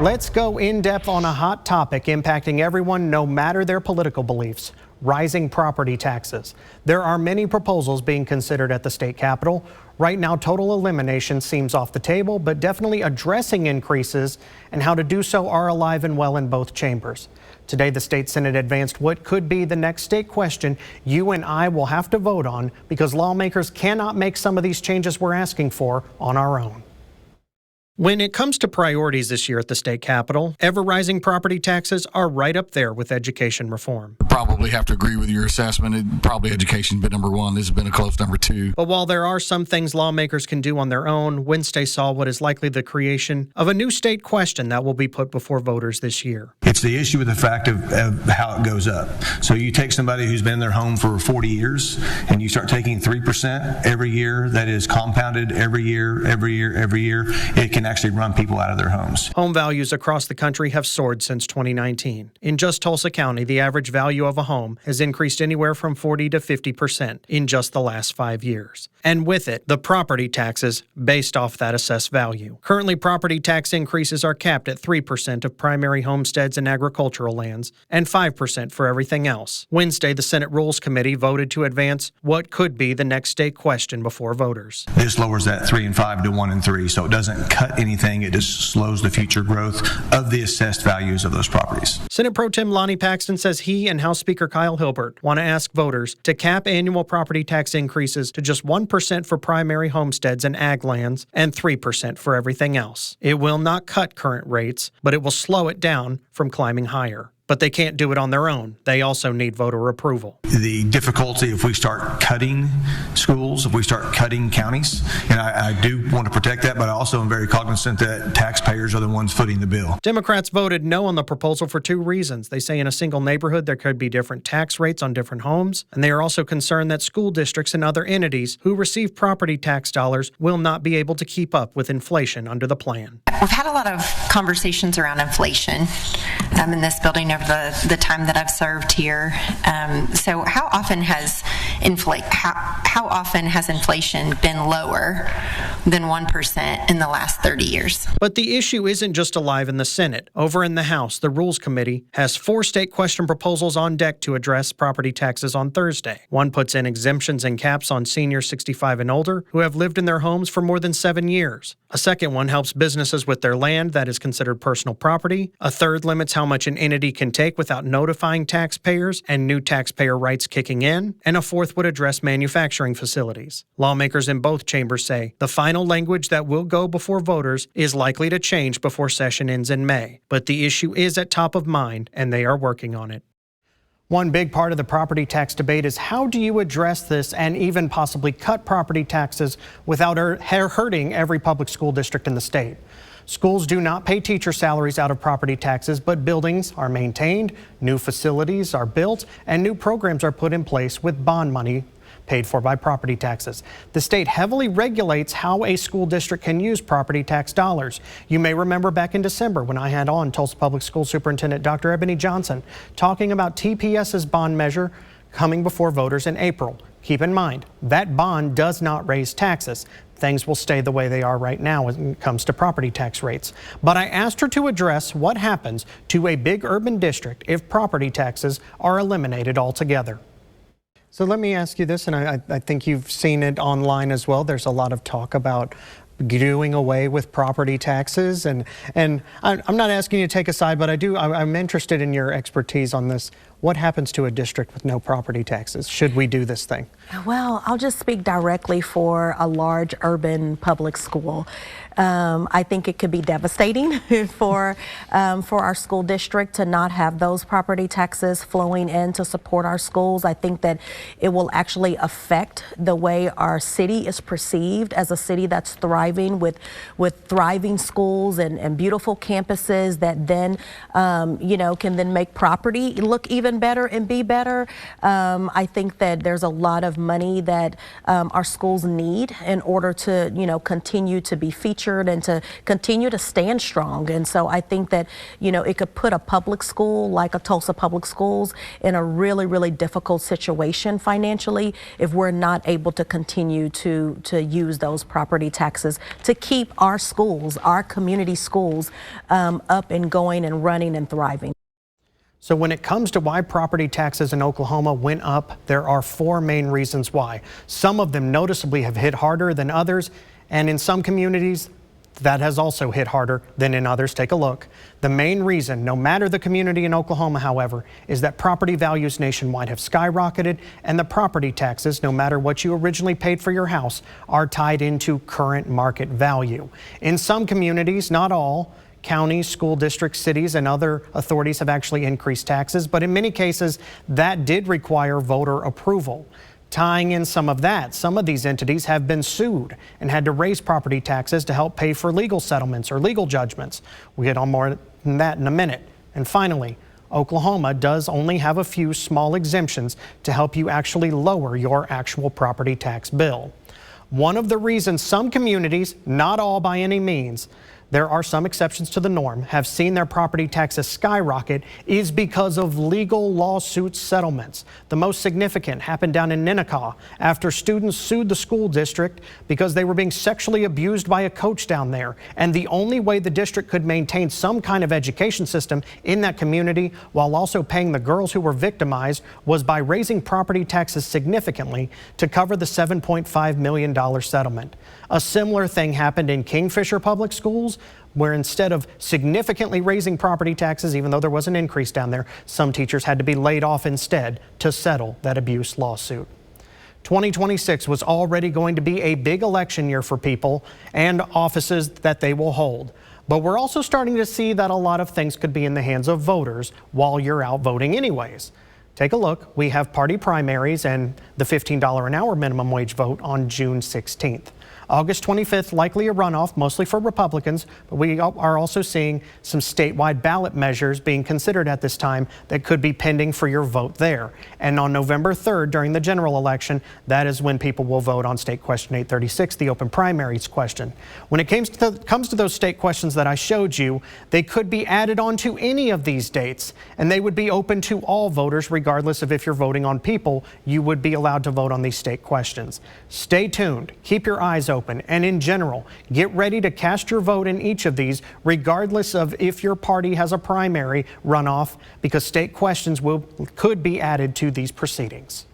Let's go in depth on a hot topic impacting everyone no matter their political beliefs: rising property taxes. There are many proposals being considered at the state capitol. Right now, total elimination seems off the table, but definitely addressing increases and how to do so are alive and well in both chambers. Today, the state Senate advanced what could be the next state question you and I will have to vote on because lawmakers cannot make some of these changes we're asking for on our own. When it comes to priorities this year at the state capitol, ever-rising property taxes are right up there with education reform. Probably have to agree with your assessment. Probably education been number one. This has been a close number two. But while there are some things lawmakers can do on their own, Wednesday saw what is likely the creation of a new state question that will be put before voters this year. It's the issue with the fact of how it goes up. So you take somebody who's been in their home for 40 years and you start taking 3% every year that is compounded every year, it can actually run people out of their homes. Home values across the country have soared since 2019. In just Tulsa County, the average value of a home has increased anywhere from 40 to 50% in just the last 5 years. And with it, the property taxes based off that assessed value. Currently, property tax increases are capped at 3% of primary homesteads and agricultural lands and 5% for everything else. Wednesday, the Senate Rules Committee voted to advance what could be the next state question before voters. This lowers that 3 and 5 to 1 and 3, so it doesn't cut anything. It just slows the future growth of the assessed values of those properties. Senate Pro Tem Lonnie Paxton says he and House Speaker Kyle Hilbert want to ask voters to cap annual property tax increases to just 1% for primary homesteads and ag lands and 3% for everything else. It will not cut current rates, but it will slow it down from climbing higher. But they can't do it on their own. They also need voter approval. The difficulty if we start cutting schools, if we start cutting counties, and I do want to protect that, but I also am very cognizant that taxpayers are the ones footing the bill. Democrats voted no on the proposal for two reasons. They say in a single neighborhood there could be different tax rates on different homes, and they are also concerned that school districts and other entities who receive property tax dollars will not be able to keep up with inflation under the plan. We've had a lot of conversations around inflation in this building over the time that I've served here. So how often has inflation been lower than 1% in the last 30 years? But the issue isn't just alive in the Senate. Over in the House, the Rules Committee has 4 state question proposals on deck to address property taxes on Thursday. One puts in exemptions and caps on seniors 65 and older who have lived in their homes for more than 7 years. A second one helps businesses with their land that is considered personal property. A third limits how much an entity can take without notifying taxpayers and new taxpayer rights kicking in. And a fourth would address manufacturing facilities. Lawmakers in both chambers say the final language that will go before voters is likely to change before session ends in May. But the issue is at top of mind, and they are working on it. One big part of the property tax debate is how do you address this and even possibly cut property taxes without hurting every public school district in the state. Schools do not pay teacher salaries out of property taxes, but buildings are maintained, new facilities are built, and new programs are put in place with bond money paid for by property taxes. The state heavily regulates how a school district can use property tax dollars. You may remember back in December when I had on Tulsa Public School Superintendent Dr. Ebony Johnson talking about TPS's bond measure coming before voters in April. Keep in mind, that bond does not raise taxes. Things will stay the way they are right now when it comes to property tax rates. But I asked her to address what happens to a big urban district if property taxes are eliminated altogether. So let me ask you this, and I think you've seen it online as well. There's a lot of talk about doing away with property taxes, and I'm not asking you to take a side, but I'm interested in your expertise on this. What happens to a district with no property taxes? Should we do this thing? Well, I'll just speak directly for a large urban public school. I think it could be devastating for our school district to not have those property taxes flowing in to support our schools. I think that it will actually affect the way our city is perceived as a city that's thriving with thriving schools and beautiful campuses that then can then make property look even better and be better. I think that there's a lot of money that our schools need in order to continue to be featured and to continue to stand strong. And so I think that it could put a public school like a Tulsa Public Schools in a really, really difficult situation financially if we're not able to continue to use those property taxes to keep our schools, our community schools, up and going and running and thriving. So when it comes to why property taxes in Oklahoma went up, there are 4 main reasons why. Some of them noticeably have hit harder than others, and in some communities, that has also hit harder than in others. Take a look. The main reason, no matter the community in Oklahoma, however, is that property values nationwide have skyrocketed, and the property taxes, no matter what you originally paid for your house, are tied into current market value. In some communities, not all, counties, school districts, cities, and other authorities have actually increased taxes, but in many cases, that did require voter approval. Tying in some of that, some of these entities have been sued and had to raise property taxes to help pay for legal settlements or legal judgments. We'll get on more than that in a minute. And finally, Oklahoma does only have a few small exemptions to help you actually lower your actual property tax bill. One of the reasons some communities, not all by any means, there are some exceptions to the norm, have seen their property taxes skyrocket is because of legal lawsuit settlements. The most significant happened down in Ninnekah after students sued the school district because they were being sexually abused by a coach down there. And the only way the district could maintain some kind of education system in that community while also paying the girls who were victimized was by raising property taxes significantly to cover the $7.5 million settlement. A similar thing happened in Kingfisher Public Schools, where instead of significantly raising property taxes, even though there was an increase down there, some teachers had to be laid off instead to settle that abuse lawsuit. 2026 was already going to be a big election year for people and offices that they will hold. But we're also starting to see that a lot of things could be in the hands of voters while you're out voting anyways. Take a look. We have party primaries and the $15 an hour minimum wage vote on June 16th. August 25th, likely a runoff, mostly for Republicans, but we are also seeing some statewide ballot measures being considered at this time that could be pending for your vote there. And on November 3rd, during the general election, that is when people will vote on State Question 836, the open primaries question. When it comes to those state questions that I showed you, they could be added onto any of these dates, and they would be open to all voters, regardless of if you're voting on people, you would be allowed to vote on these state questions. Stay tuned. Keep your eyes open. And in general, get ready to cast your vote in each of these, regardless of if your party has a primary runoff, because state questions could be added to these proceedings.